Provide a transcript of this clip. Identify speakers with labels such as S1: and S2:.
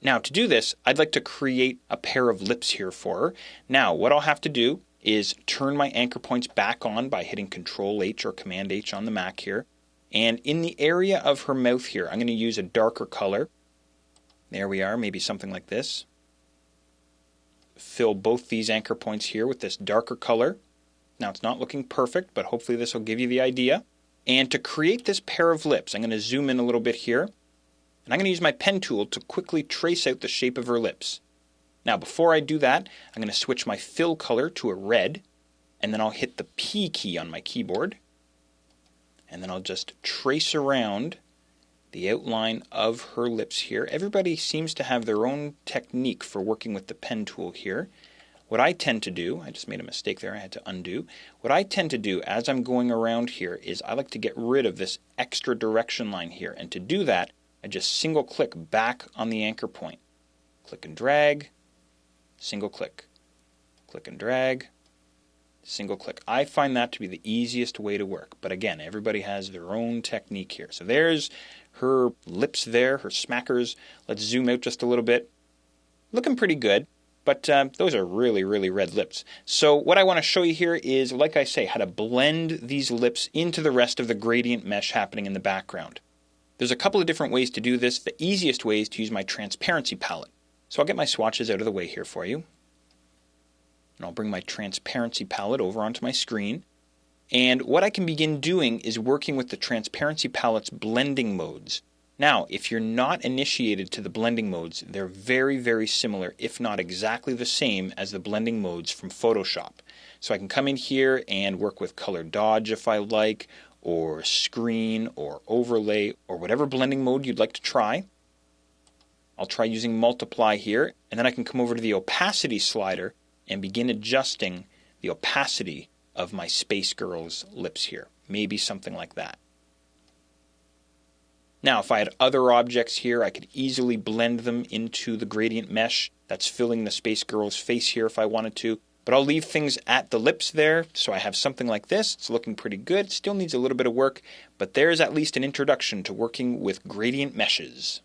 S1: Now to do this, I'd like to create a pair of lips here for her. Now what I'll have to do is turn my anchor points back on by hitting Control H or Command H on the Mac here. And in the area of her mouth here, I'm going to use a darker color. There we are, maybe something like this. Fill both these anchor points here with this darker color. Now it's not looking perfect, but hopefully this will give you the idea. And to create this pair of lips, I'm going to zoom in a little bit here. And I'm going to use my pen tool to quickly trace out the shape of her lips. Now before I do that, I'm going to switch my fill color to a red, and then I'll hit the P key on my keyboard, and then I'll just trace around the outline of her lips here. Everybody seems to have their own technique for working with the pen tool here. What I tend to do, I just made a mistake there, I had to undo. What I tend to do as I'm going around here is I like to get rid of this extra direction line here, and to do that, I just single click back on the anchor point. Click and drag, single click, click and drag, single click. I find that to be the easiest way to work. But again, everybody has their own technique here. So there's her lips there, her smackers. Let's zoom out just a little bit. Looking pretty good, but those are really, really red lips. So what I want to show you here is, like I say, how to blend these lips into the rest of the gradient mesh happening in the background. There's a couple of different ways to do this. The easiest way is to use my transparency palette. So I'll get my swatches out of the way here for you. And I'll bring my transparency palette over onto my screen. And what I can begin doing is working with the transparency palette's blending modes. Now, if you're not initiated to the blending modes, they're very, very similar, if not exactly the same as the blending modes from Photoshop. So I can come in here and work with color dodge if I like, or screen, or overlay, or whatever blending mode you'd like to try. I'll try using multiply here, and then I can come over to the opacity slider and begin adjusting the opacity of my Space Girl's lips here. Maybe something like that. Now, if I had other objects here, I could easily blend them into the gradient mesh that's filling the Space Girl's face here if I wanted to. But I'll leave things at the lips there, so I have something like this. It's looking pretty good. Still needs a little bit of work, but there's at least an introduction to working with gradient meshes.